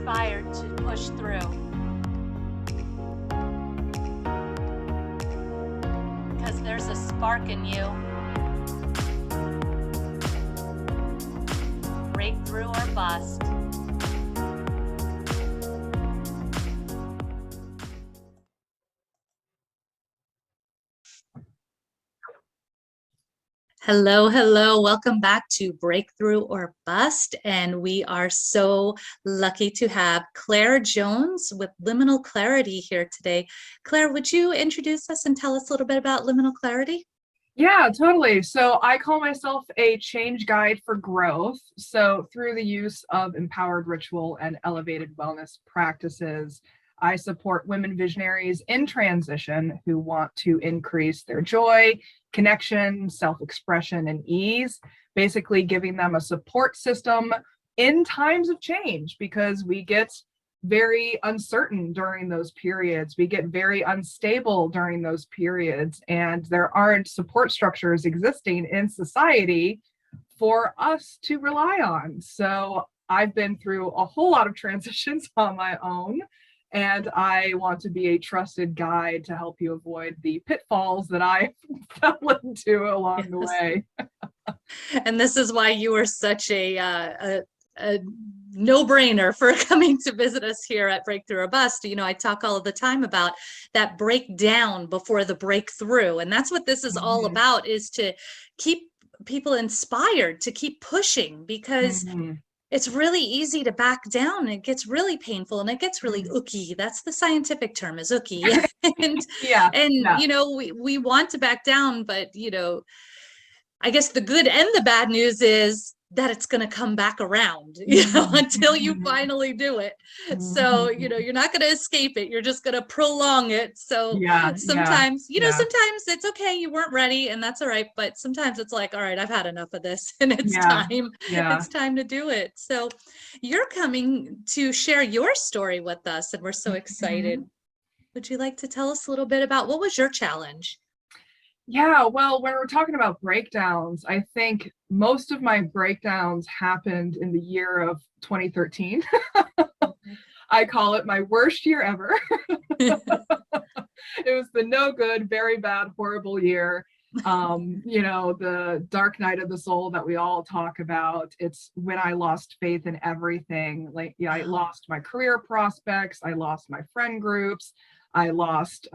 inspired to push through. Because there's a spark in you. Breakthrough or bust. Hello, hello. Welcome back to Breakthrough or Bust. And we are so lucky to have Claire Jones with Liminal Clarity here today. Claire, would you introduce us and tell us a little bit about liminal clarity? Yeah, totally. So I call myself a change guide for growth. So through the use of empowered ritual and elevated wellness practices, I support women visionaries in transition who want to increase their joy, connection, self-expression, and ease, basically giving them a support system in times of change, because we get very uncertain during those periods. We get very unstable during those periods, and there aren't support structures existing in society for us to rely on. So I've been through a whole lot of transitions on my own, and I want to be a trusted guide to help you avoid the pitfalls that I fell into along the way. And this is why you are such a no-brainer for coming to visit us here at Breakthrough or Bust. You know, I talk all of the time about that breakdown before the breakthrough. And that's what this is all about, is to keep people inspired to keep pushing, because it's really easy to back down. It gets really painful and it gets really ooky. That's the scientific term, is ooky. and you know, we want to back down, but you know, I guess the good and the bad news is that it's going to come back around, you know, until you finally do it. So, you know, you're not going to escape it. You're just going to prolong it. So sometimes, you know, sometimes it's okay. You weren't ready, and that's all right. But sometimes it's like, all right, I've had enough of this, and it's time. It's time to do it. So you're coming to share your story with us, and we're so excited. Would you like to tell us a little bit about what was your challenge? Yeah, well, when we're talking about breakdowns, I think most of my breakdowns happened in the year of 2013. I call it my worst year ever. It was the no good, very bad, horrible year. You know, the dark night of the soul that we all talk about. It's when I lost faith in everything. Like, I lost my career prospects. I lost my friend groups. I lost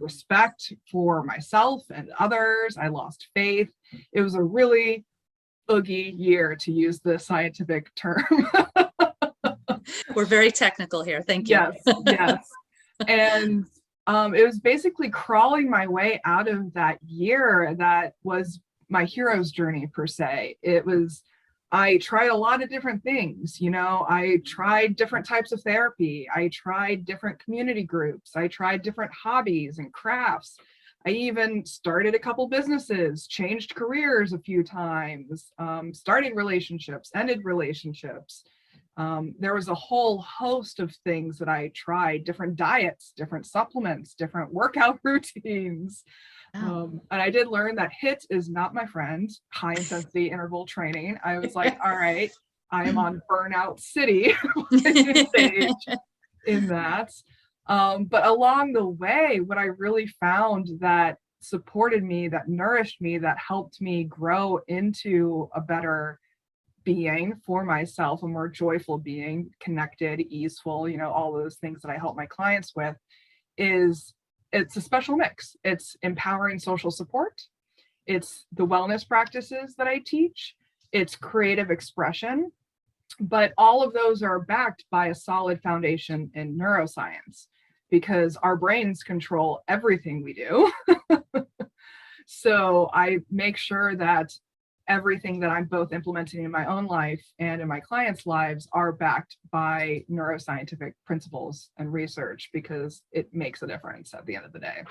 respect for myself and others. I lost faith. It was a really oogie year, to use the scientific term. We're very technical here. Thank you. Yes. And it was basically crawling my way out of that year that was my hero's journey, per se. It was, I tried a lot of different things. You know, I tried different types of therapy. I tried different community groups. I tried different hobbies and crafts. I even started a couple businesses, changed careers a few times, started relationships, ended relationships. There was a whole host of things that I tried, different diets, different supplements, different workout routines. And I did learn that HIIT is not my friend, high intensity interval training. I was like, all right, I am on burnout city stage in that. But along the way, what I really found that supported me, that nourished me, that helped me grow into a better being for myself, a more joyful being, connected, easeful, you know, all those things that I help my clients with, is it's a special mix. It's empowering social support. It's the wellness practices that I teach. It's creative expression. But all of those are backed by a solid foundation in neuroscience, because our brains control everything we do. So I make sure that everything that I'm both implementing in my own life and in my clients' lives are backed by neuroscientific principles and research, because it makes a difference at the end of the day.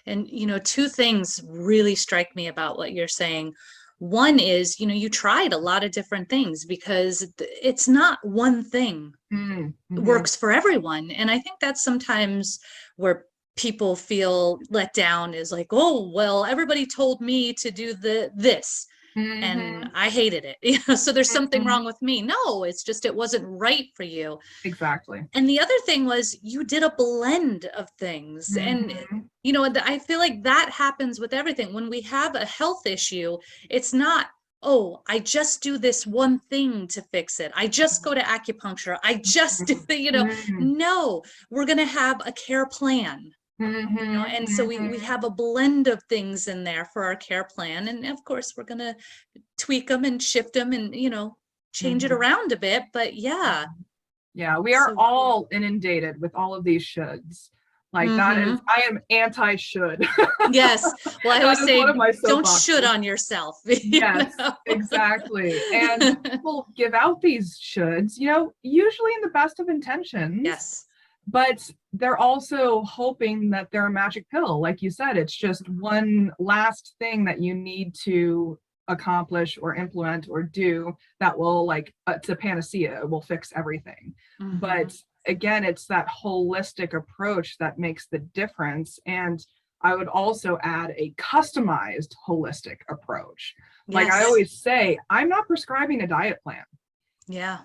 And, you know, two things really strike me about what you're saying. One is, you know, you tried a lot of different things, because it's not one thing works for everyone. And I think that's sometimes where people feel let down, is like, oh, well, everybody told me to do this. and Mhm. I hated it. So there's something Mhm. wrong with me. No, it's just it wasn't right for you. Exactly. And the other thing was you did a blend of things. And Mhm. I feel like that happens with everything. When we have a health issue, it's not, oh, I just do this one thing to fix it. I just go to acupuncture. I just do the, Mhm. no, we're going to have a care plan. Mhm. And so we Mhm. have a blend of things in there for our care plan. And of course, we're going to tweak them and shift them and, change it Mhm. around a bit. But yeah, Yeah, we are so all inundated with all of these shoulds. Like that is, hmm I am anti-should. yes. Well, I That always is one say of my don't should soapboxes. on yourself. Yes, exactly. And people give out these shoulds, usually in the best of intentions, Yes. but they're also hoping that they're a magic pill. Like you said, it's just one last thing that you need to accomplish or implement or do that will, like, it's a panacea, it will fix everything. Hmm. But again, it's that holistic approach that makes the difference. And I would also add a customized holistic approach. Like I Yes. always say, I'm not prescribing a diet plan. Yeah.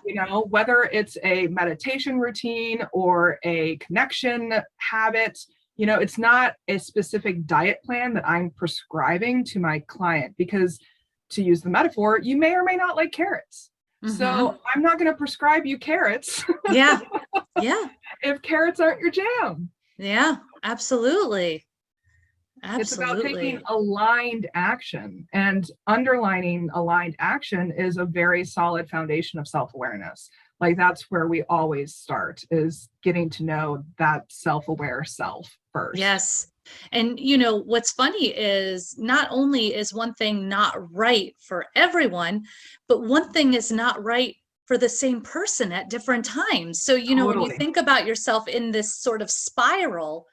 Whether it's a meditation routine or a connection habit, it's not a specific diet plan that I'm prescribing to my client, because, to use the metaphor, you may or may not like carrots. Hmm. So I'm not going to prescribe you carrots Yeah. Yeah. if carrots aren't your jam. Yeah. Absolutely. It's about taking Absolutely. aligned action, and underlining aligned action is a very solid foundation of self-awareness. Like that's where we always start, is getting to know that self-aware self first. Yes. And what's funny is not only is one thing not right for everyone, but one thing is not right for the same person at different times. So, when you Totally. think about yourself in this sort of spiral,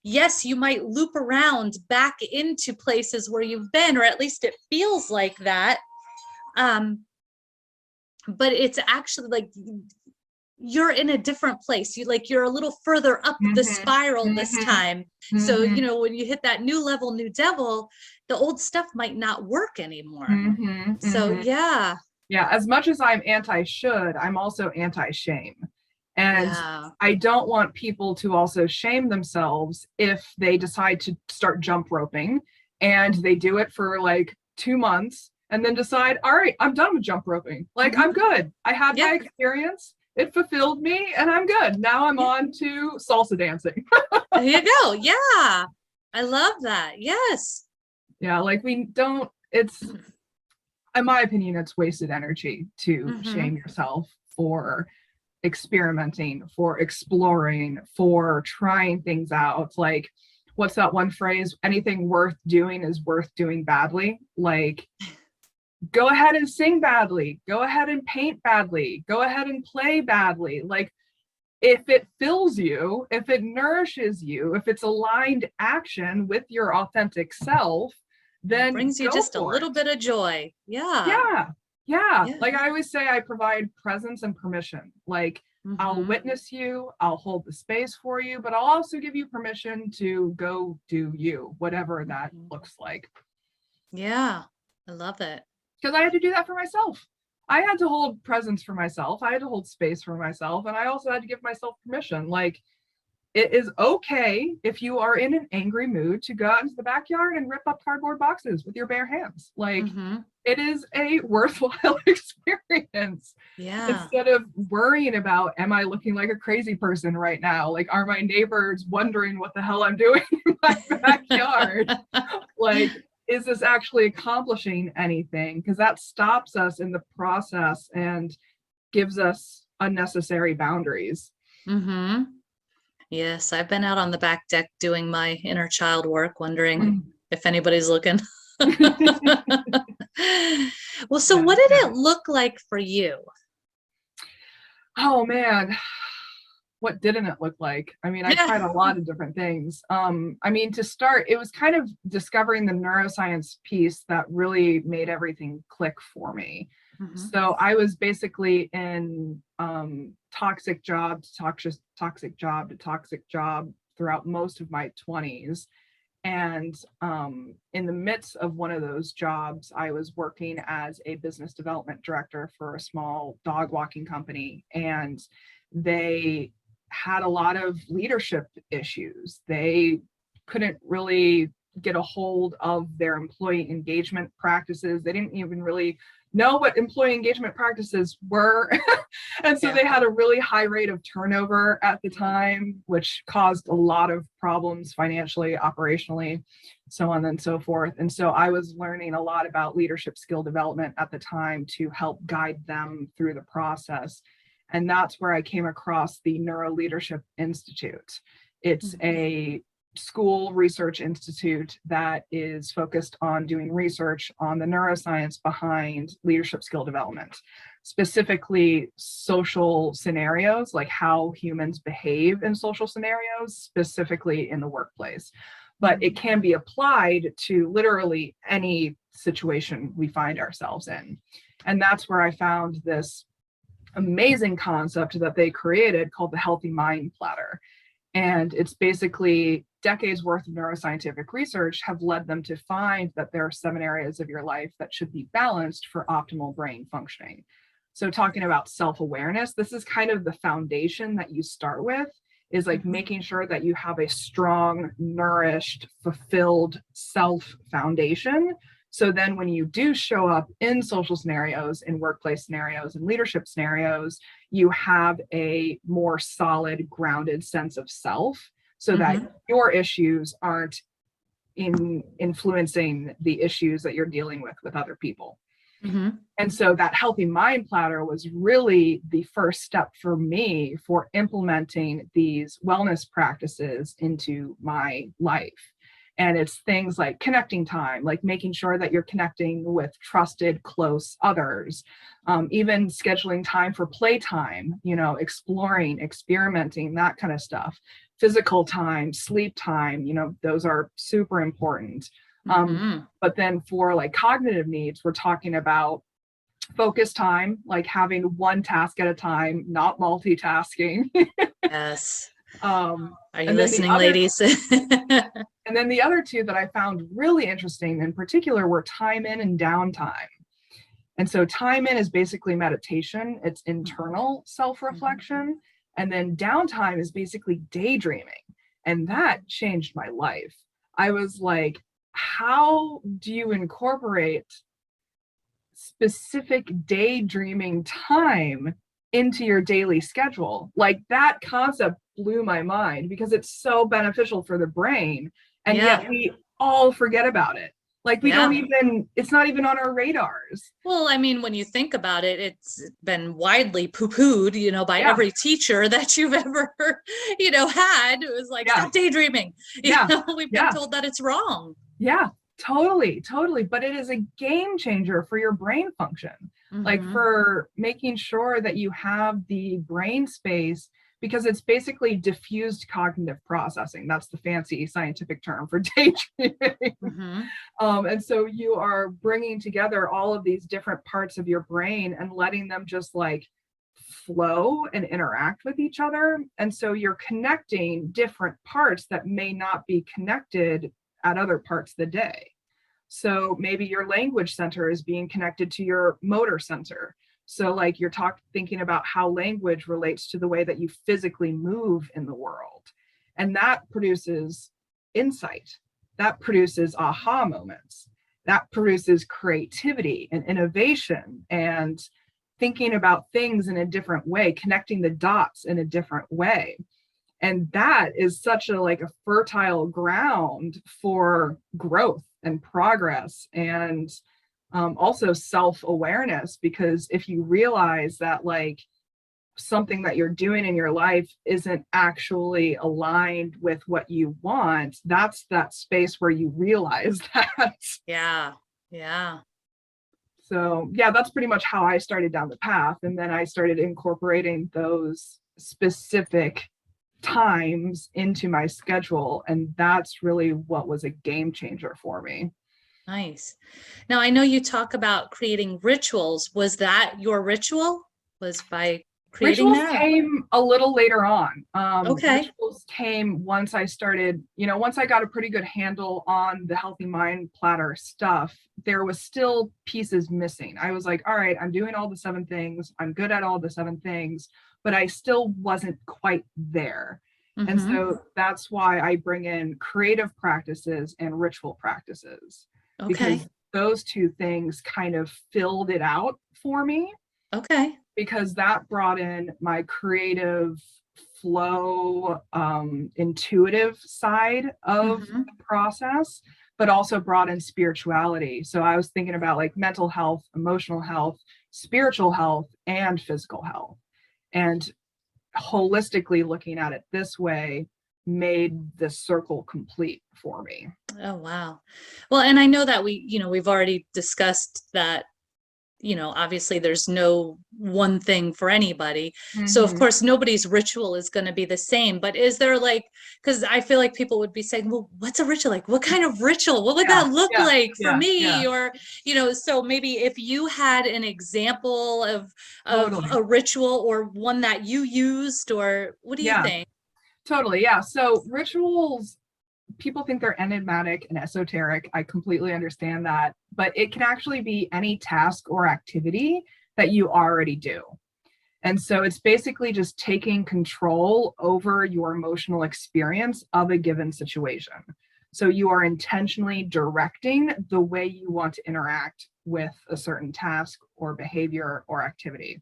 yes, you might loop around back into places where you've been, or at least it feels like that. But it's actually like you're in a different place. You're a little further up the Mm-hmm. spiral this Mm-hmm. time. So, Mm-hmm. when you hit that new level, new devil, the old stuff might not work anymore. Mm-hmm. So, Mm-hmm. yeah. Yeah, as much as I'm anti-should, I'm also anti-shame. And Yeah. I don't want people to also shame themselves if they decide to start jump roping and they do it for like 2 months and then decide, all right, I'm done with jump roping. Like, I'm Hmm. good. I had my Yeah. experience. It fulfilled me and I'm good. Now I'm Yeah. on to salsa dancing. There you go. Yeah. I love that. Yes. Yeah, like we don't, it's, in my opinion, it's wasted energy to Hmm. shame yourself for experimenting, for exploring, for trying things out. Like, what's that one phrase? Anything worth doing is worth doing badly. Like, go ahead and sing badly, go ahead and paint badly, go ahead and play badly. Like, if it fills you, if it nourishes you, if it's aligned action with your authentic self, And it then brings you go just a for little it. bit of joy. Yeah. Yeah. Yeah. Yeah. Like I always say, I provide presence and permission. Like, I'll Hmm. witness you, I'll hold the space for you, but I'll also give you permission to go do you, whatever that Hmm. looks like. Yeah. I love it. Because I had to do that for myself. I had to hold presence for myself. I had to hold space for myself. And I also had to give myself permission. Like, it is okay if you are in an angry mood to go out into the backyard and rip up cardboard boxes with your bare hands. Like, Hmm. it is a worthwhile experience, Yeah. instead of worrying about, am I looking like a crazy person right now? Like, are my neighbors wondering what the hell I'm doing in my backyard? Like, is this actually accomplishing anything? Because that stops us in the process and gives us unnecessary boundaries. Hmm. Yes, I've been out on the back deck doing my inner child work, wondering Mm. if anybody's looking. Well, so Yeah, what did yeah. it look like for you? Oh man, what didn't it look like? I mean, I Yeah. tried a lot of different things. I mean, to start, it was kind of discovering the neuroscience piece that really made everything click for me. Hmm. So I was basically in toxic job to toxic job to toxic job throughout most of my 20s. And in the midst of one of those jobs, I was working as a business development director for a small dog walking company, and they had a lot of leadership issues. They couldn't really get a hold of their employee engagement practices. They didn't even really know what employee engagement practices were. And so they had a really high rate of turnover at the time, which caused a lot of problems financially, operationally, so on and so forth. And so I was learning a lot about leadership skill development at the time to help guide them through the process. And that's where I came across the Neuro Leadership Institute. It's a school research institute that is focused on doing research on the neuroscience behind leadership skill development, specifically social scenarios, like how humans behave in social scenarios, specifically in the workplace. But it can be applied to literally any situation we find ourselves in. And that's where I found this amazing concept that they created called the Healthy Mind Platter. And it's basically decades worth of neuroscientific research have led them to find that there are 7 areas of your life that should be balanced for optimal brain functioning. So talking about self-awareness, this is kind of the foundation that you start with, is like making sure that you have a strong, nourished, fulfilled self foundation. So then when you do show up in social scenarios, in workplace scenarios, and leadership scenarios, you have a more solid, grounded sense of self, so that your issues aren't influencing the issues that you're dealing with other people. And so that Healthy Mind Platter was really the first step for me for implementing these wellness practices into my life. And it's things like connecting time, like making sure that you're connecting with trusted, close others, even scheduling time for playtime, you know, exploring, experimenting, that kind of stuff. Physical time, sleep time, you know, those are super important. But then for like cognitive needs, we're talking about focus time, like having one task at a time, not multitasking. Yes. Are you listening, ladies? And then the other two that I found really interesting in particular were time in and downtime. And so time in is basically meditation. It's internal self-reflection. And then downtime is basically daydreaming. And that changed my life. I was like, how do you incorporate specific daydreaming time into your daily schedule? Like, that concept blew my mind because it's so beneficial for the brain. And yet we all forget about it. Like, we don't even, it's not even on our radars. Well, I mean, when you think about it, it's been widely poo-pooed, you know, by every teacher that you've ever, you know, had. It was like, stop daydreaming. You know, we've been told that it's wrong. Yeah, totally. But it is a game changer for your brain function. Like, for making sure that you have the brain space, because it's basically diffused cognitive processing. That's the fancy scientific term for daydreaming. And so you are bringing together all of these different parts of your brain and letting them just like flow and interact with each other. And so you're connecting different parts that may not be connected at other parts of the day. So maybe your language center is being connected to your motor center. So like you're thinking about how language relates to the way that you physically move in the world. And that produces insight. That produces aha moments. That produces creativity and innovation and thinking about things in a different way, connecting the dots in a different way. And that is such a fertile ground for growth and progress, and also self-awareness, because if you realize that like something that you're doing in your life isn't actually aligned with what you want, that's that space where you realize that. Yeah. So yeah, that's pretty much how I started down the path. And then I started incorporating those specific times into my schedule, and that's really what was a game changer for me. Nice. Now, I know you talk about creating rituals. Was that your ritual? Was by creating Rituals that? came a little later on. Okay. Rituals came once I started, once I got a pretty good handle on the healthy mind platter stuff, there was still pieces missing. I was like, all right, I'm doing all the 7 things. I'm good at all the 7 things, but I still wasn't quite there. And Mm-hmm. so that's why I bring in creative practices and ritual practices, Okay. because those 2 things kind of filled it out for me, Okay. because that brought in my creative flow, intuitive side of Mm-hmm. the process, but also brought in spirituality. So I was thinking about like mental health, emotional health, spiritual health, and physical health. And holistically looking at it this way made the circle complete for me. Oh, wow. Well, and I know that we've already discussed that, obviously there's no one thing for anybody. So of Mm-hmm. course, nobody's ritual is going to be the same, but is there like, because I feel like people would be saying, well, what's a ritual? Like, what kind of ritual? What would Yeah, that look yeah, like for yeah, me? yeah, Or, so maybe if you had an example of totally. a ritual or one that you used, or what do you Yeah, think? totally. Yeah. So rituals, people think they're enigmatic and esoteric. I completely understand that, but it can actually be any task or activity that you already do. And so it's basically just taking control over your emotional experience of a given situation. So you are intentionally directing the way you want to interact with a certain task or behavior or activity.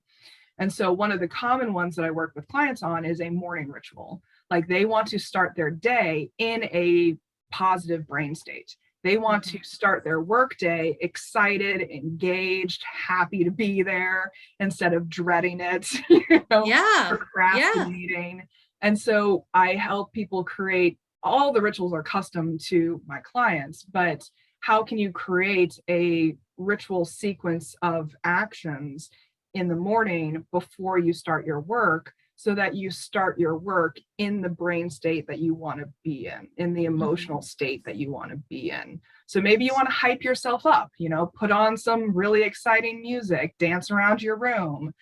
And so one of the common ones that I work with clients on is a morning ritual. Like they want to start their day in a positive brain state. They want Mhm. to start their workday excited, engaged, happy to be there instead of dreading it, Yeah. Yeah. procrastinating. And so I help people create, all the rituals are custom to my clients, but how can you create a ritual sequence of actions in the morning before you start your work, so that you start your work in the brain state that you want to be in the Mhm. emotional state that you want to be in. So maybe you want to hype yourself up, put on some really exciting music, dance around your room,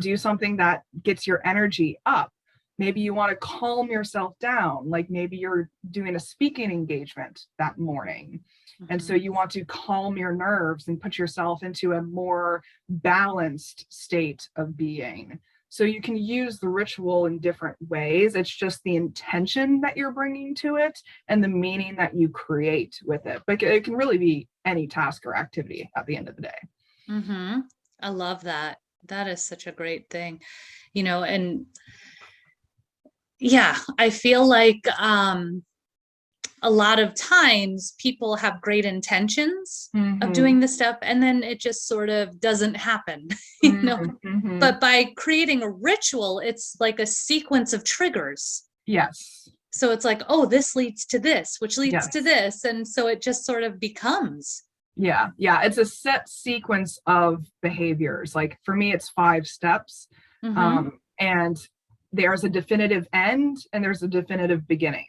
do something that gets your energy up. Maybe you want to calm yourself down, like maybe you're doing a speaking engagement that morning. And so Mhm. you want to calm your nerves and put yourself into a more balanced state of being. So you can use the ritual in different ways. It's just the intention that you're bringing to it and the meaning that you create with it. But it can really be any task or activity at the end of the day. Mhm. I love that. That is such a great thing. And yeah, I feel like a lot of times people have great intentions of Mm-hmm. doing this stuff and then it just sort of doesn't happen, you know. Mm-hmm. But by creating a ritual, it's like a sequence of triggers. Yes. So it's like, oh, this leads to this, which leads to Yes. this. And so it just sort of becomes. Yeah. Yeah. It's a set sequence of behaviors. Like for me, it's 5 steps. Mm-hmm. And there's a definitive end and there's a definitive beginning.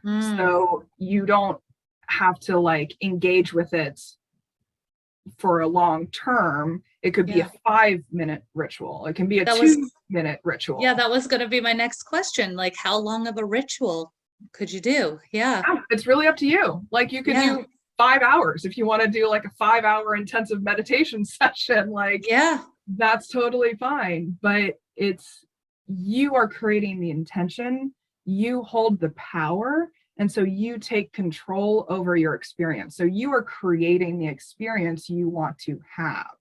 Mm. So you don't have to like engage with it for a long term. It could be Yeah. a 5-minute ritual. It can be a That was 2-minute Yeah, ritual. that was going to be my next question. Like, how long of a ritual could you do? Yeah. Yeah, it's really up to you. Like you could Yeah. do 5 hours if you want to do like a 5-hour intensive meditation session. Like Yeah. that's totally fine. But it's, you are creating the intention, you hold the power. And so you take control over your experience. So you are creating the experience you want to have.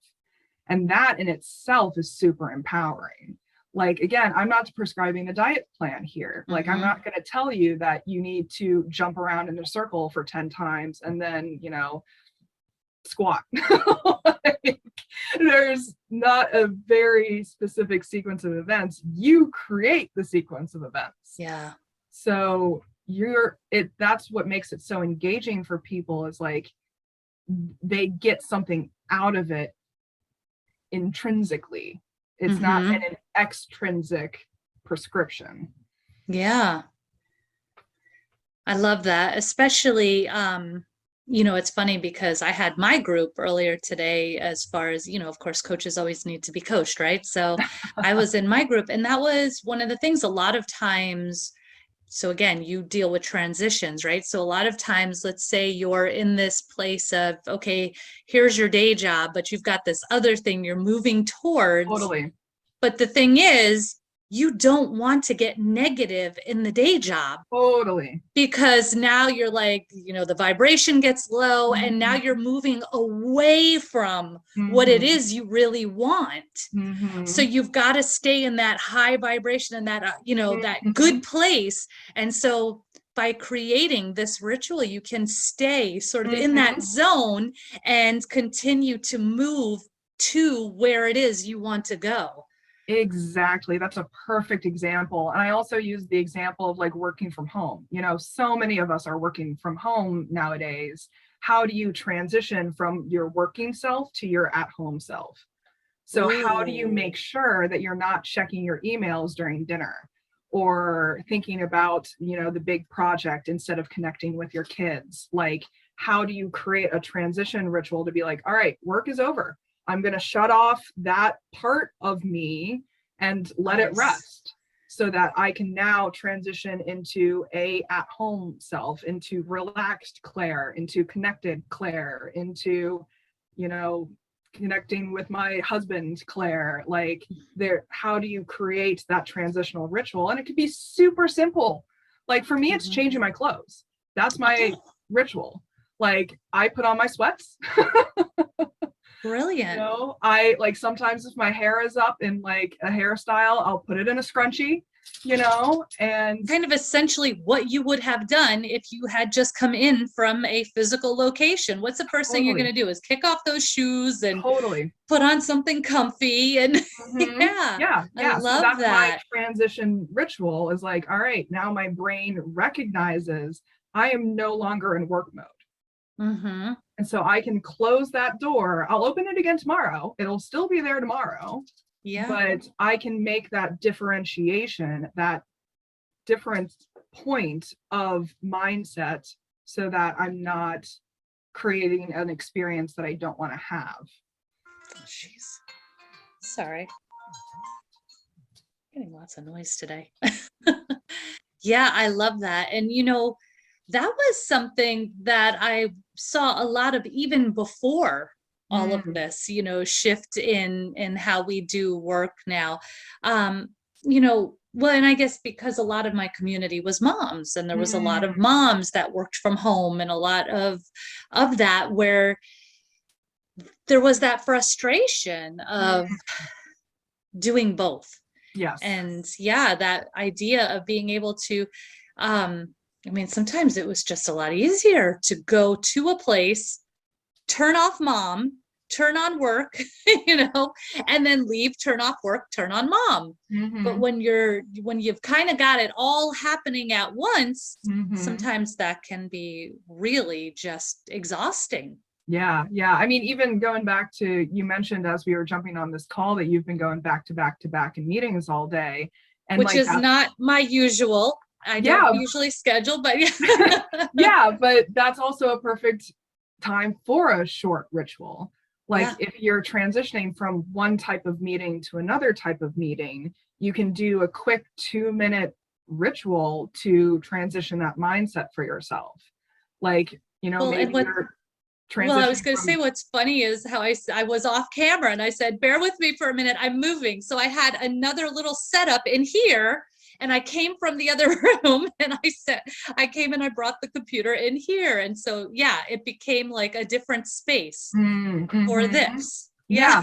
And that in itself is super empowering. Like, again, I'm not prescribing a diet plan here. Like, I'm Mm-hmm. not going to tell you that you need to jump around in a circle for 10 times and then, squat. Like, there's not a very specific sequence of events. You create the sequence of events. Yeah. So that's what makes it so engaging for people, is like they get something out of it intrinsically. It's not Mm-hmm. an extrinsic prescription. Yeah. I love that, especially it's funny because I had my group earlier today, as far as, of course, coaches always need to be coached, right? So I was in my group, and that was one of the things a lot of times. So again, you deal with transitions, right? So a lot of times, let's say you're in this place of, okay, here's your day job, but you've got this other thing you're moving towards. Totally. But the thing is, you don't want to get negative in the day job, Totally. because now you're like, the vibration gets low, and now you're moving away from what it is you really want. So you've got to stay in that high vibration and that, that good place. And so by creating this ritual, you can stay sort of in that zone and continue to move to where it is you want to go. Exactly. That's a perfect example. And I also use the example of like working from home. So many of us are working from home nowadays. How do you transition from your working self to your at-home self? So how do you make sure that you're not checking your emails during dinner, or thinking about, the big project instead of connecting with your kids? Like, how do you create a transition ritual to be like, all right, work is over. I'm going to shut off that part of me and let it rest, so that I can now transition into a at-home self, into relaxed Claire, into connected Claire, into, connecting with my husband Claire. Like, how do you create that transitional ritual? And it could be super simple. Like, for me, it's changing my clothes. That's my ritual. Like, I put on my sweats. Brilliant. I like, sometimes if my hair is up in like a hairstyle, I'll put it in a scrunchie, and kind of essentially what you would have done if you had just come in from a physical location. What's the first thing you're going to do is kick off those shoes and put on something comfy. And yeah. I love so that's that. my transition ritual, is like, all right, now my brain recognizes I am no longer in work mode. And so I can close that door. I'll open it again tomorrow. It'll still be there tomorrow. Yeah. But I can make that differentiation, that different point of mindset, so that I'm not creating an experience that I don't want to have. Oh, jeez. Sorry. Getting lots of noise today. Yeah, I love that. And that was something that I saw a lot of even before all of this, shift in how we do work now. Well, and I guess because a lot of my community was moms, and there was a lot of moms that worked from home, and a lot of that where there was that frustration of doing both. Yes. And that idea of being able to, sometimes it was just a lot easier to go to a place, turn off mom, turn on work, and then leave, turn off work, turn on mom. But when you've kind of got it all happening at once, sometimes that can be really just exhausting. Yeah. I mean, even going back to, you mentioned as we were jumping on this call that you've been going back to back to back in meetings all day, and which is not my usual. I don't usually schedule, but yeah, but that's also a perfect time for a short ritual. Like, if you're transitioning from one type of meeting to another type of meeting, you can do a quick 2-minute ritual to transition that mindset for yourself. Like, maybe you're well, I was going to say, what's funny is how I was off camera and I said, bear with me for a minute, I'm moving. So I had another little setup in here, and I came from the other room, and I came and I brought the computer in here. And so, it became like a different space for this. Yeah,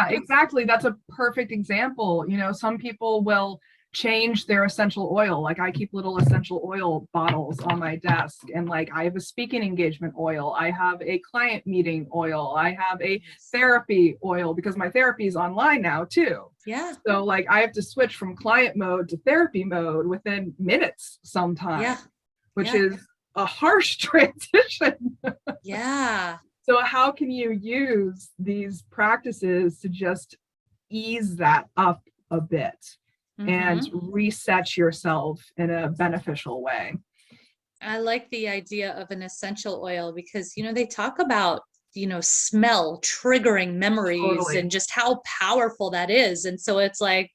exactly. That's a perfect example. Some people will change their essential oil. Like, I keep little essential oil bottles on my desk, and like, I have a speaking engagement oil, I have a client meeting oil, I have a therapy oil, because my therapy is online now too. So like, I have to switch from client mode to therapy mode within minutes sometimes, which is a harsh transition. So how can you use these practices to just ease that up a bit and reset yourself in a beneficial way? I like the idea of an essential oil because, they talk about, smell triggering memories Totally. and just how powerful that is. And so it's like,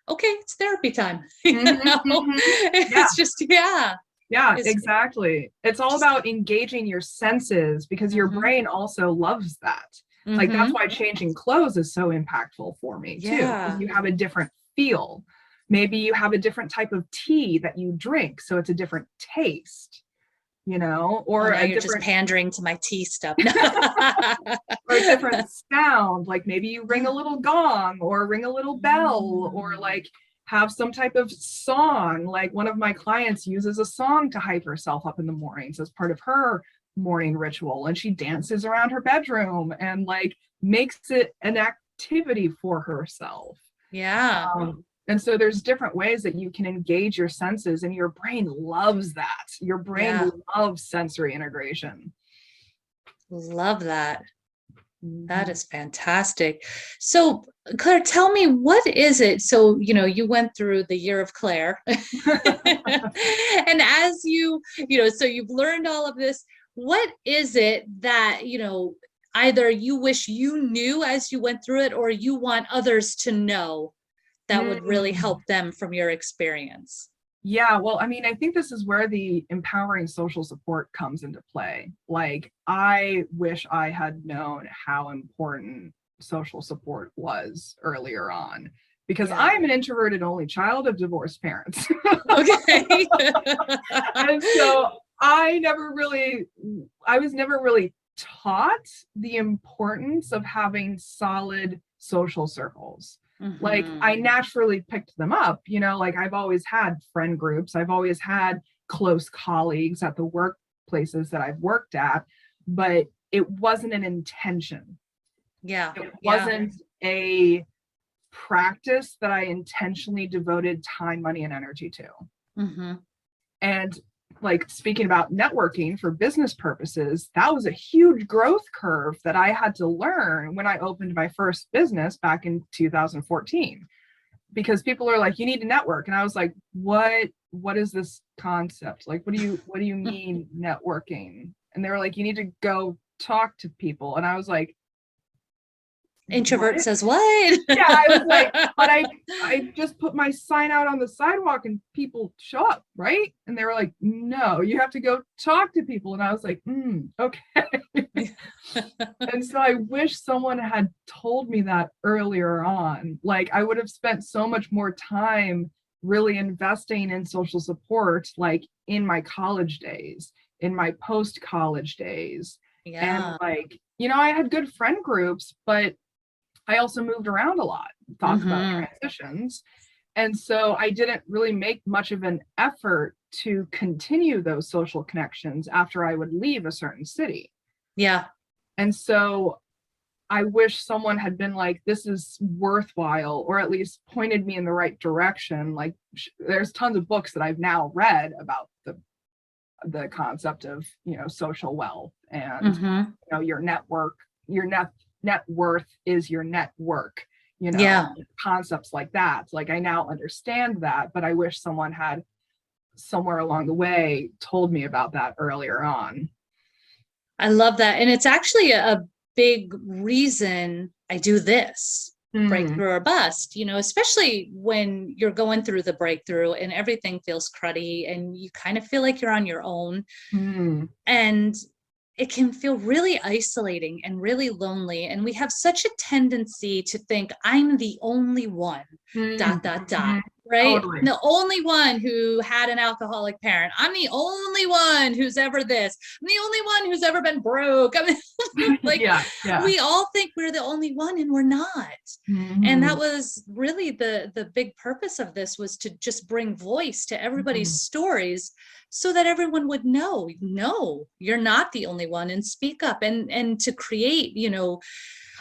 okay, it's therapy time. Yeah. It's just, yeah. Yeah, It's exactly. It's all just, about engaging your senses because your mm-hmm, brain also loves that. Like that's mm-hmm, why changing clothes is so impactful for me too, because yeah. you have a different feel. Maybe you have a different type of tea that you drink, so it's a different taste, Oh, or now a you're just different pandering to my tea stuff. or a different sound. Like maybe you ring a little gong or ring a little bell or Mm. like have some type of song. Like one of my clients uses a song to hype herself up in the mornings as part of her morning ritual. And she dances around her bedroom and like makes it an activity for herself. Yeah, And so there's different ways that you can engage your senses, and your brain loves that. Your brain yeah. loves sensory integration. Love that. That Mhm. is fantastic. So, Claire, tell me, what is it? So, you went through the year of Claire. And as so you've learned all of this. What is it that, either you wish you knew as you went through it, or you want others to know that would really Mm. help them from your experience? Yeah, well, I mean, I think this is where the empowering social support comes into play. Like, I wish I had known how important social support was earlier on because Yeah. I'm an introverted only child of divorced parents. Okay. And so I was never really taught the importance of having solid social circles. Like Hmm. I naturally picked them up, like I've always had friend groups, I've always had close colleagues at the workplaces that I've worked at, but it wasn't an intention. Yeah. It Yeah. wasn't a practice that I intentionally devoted time, money, and energy to. Hmm. And like speaking about networking for business purposes, that was a huge growth curve that I had to learn when I opened my first business back in 2014. Because people are like, you need to network. And I was like, what is this concept? Like, what do you mean networking? And they were like, you need to go talk to people. And I was like, Introvert what? says what? Yeah, I was like, but I just put my sign out on the sidewalk and people show up, right? And they were like, no, you have to go talk to people. And I was like, okay. And so I wish someone had told me that earlier on. Like I would have spent so much more time really investing in social support, like in my college days, in my post college days. And Yeah. like, I had good friend groups, but I also moved around a lot, talk about Hmm. transitions. And so I didn't really make much of an effort to continue those social connections after I would leave a certain city. Yeah. And so I wish someone had been like, this is worthwhile, or at least pointed me in the right direction. Like there's tons of books that I've now read about the concept of, social wealth and, Hmm. your network, your net worth is your network, Yeah. concepts like that. Like I now understand that, but I wish someone had somewhere along the way told me about that earlier on. I love that. And it's actually a big reason I do this Mm, breakthrough or bust, especially when you're going through the breakthrough and everything feels cruddy and you kind of feel like you're on your own. mm, And it can feel really isolating and really lonely. And we have such a tendency to think, I'm the only one, mm, dot, dot, dot, mm, right? totally. The only one who had an alcoholic parent. I'm the only one who's ever this. I'm the only one who's ever been broke. I mean, like Yeah, yeah. we all think we're the only one and we're not. And that Mhm, was really the big purpose of this, was to just bring voice to everybody's mhm. stories so that everyone would know, no, you're not the only one, and speak up, and to create,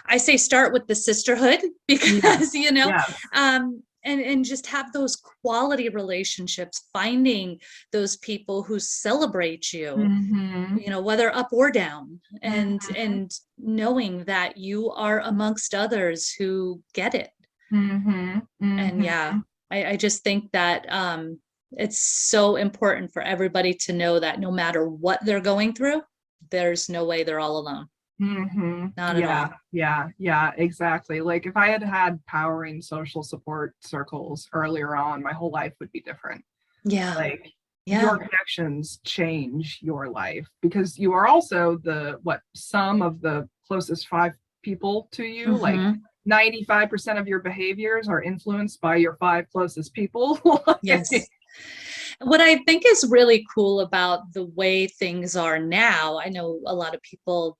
I say start with the sisterhood because, Yes, yes. and just have those quality relationships, finding those people who celebrate you, Mhm, whether up or down, mhm, and knowing that you are amongst others who get it. mhm, And mhm. yeah, I just think that It's so important for everybody to know that no matter what they're going through, there's no way they're all alone. Not at all. Yeah, exactly. Like if I had had powering social support circles earlier on, my whole life would be different. Yeah. Like Yeah. your connections change your life because you are also the sum of the closest 5 people to you. Like 95% of your behaviors are influenced by your 5 closest people. Yes. What I think is really cool about the way things are now, I know a lot of people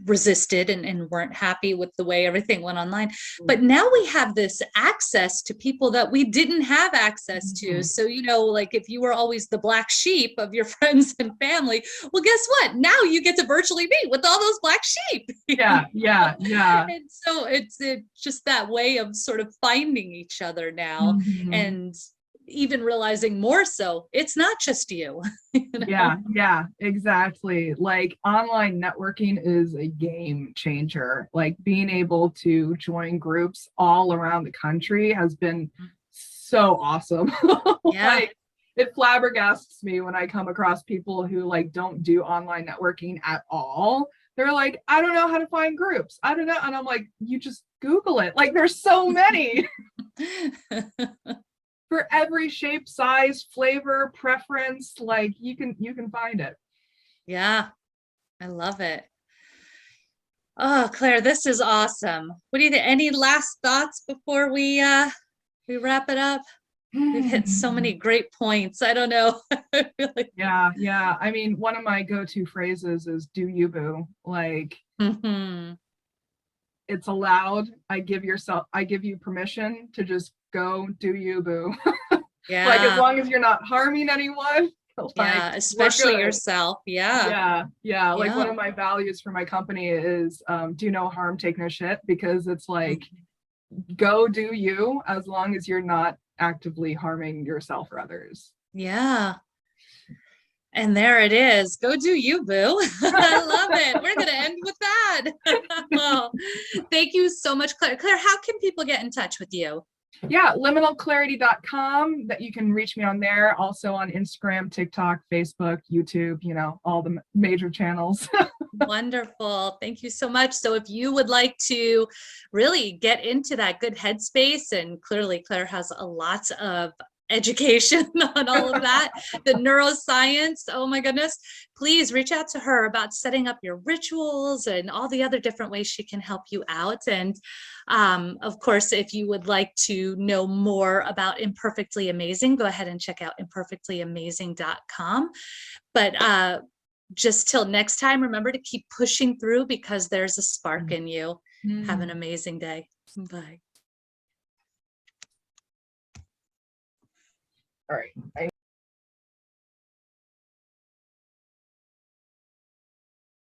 resisted and weren't happy with the way everything went online, but now we have this access to people that we didn't have access to. So, you know, like if you were always the black sheep of your friends and family, well, guess what? Now you get to virtually meet with all those black sheep. Yeah. And so it's just that way of sort of finding each other now. And even realizing more so, it's not just you. You know? Yeah, exactly. Like online networking is a game changer. Like being able to join groups all around the country has been so awesome. Yeah. Like it flabbergasts me when I come across people who like don't do online networking at all. They're like, I don't know how to find groups. I don't know. And I'm like, you just Google it. Like there's so many. For every shape, size, flavor, preference, like you can find it. Yeah, I love it. Oh, Claire, this is awesome. What do you think? Any last thoughts before we wrap it up? We've hit so many great points. I don't know. Yeah. I mean, one of my go-to phrases is "do you, boo." Like it's allowed. I give you permission to just go do you, boo. Yeah. Like as long as you're not harming anyone. Like, yeah, especially yourself. Yeah. Like one of my values for my company is do no harm, take no shit, because it's like go do you as long as you're not actively harming yourself or others. Yeah. And there it is. Go do you, boo. I love it. We're going to end with that. Oh, thank you so much, Claire. Claire, how can people get in touch with you? Yeah, liminalclarity.com, that you can reach me on there. Also on Instagram, TikTok, Facebook, YouTube, you know, all the major channels. Wonderful. Thank you so much. So if you would like to really get into that good headspace, and clearly Claire has a lot of education on all of that, the neuroscience, oh my goodness, please reach out to her about setting up your rituals and all the other different ways she can help you out. And of course, if you would like to know more about Imperfectly Amazing, go ahead and check out imperfectlyamazing.com. But just till next time, remember to keep pushing through because there's a spark in you. Have an amazing day. Bye. All right.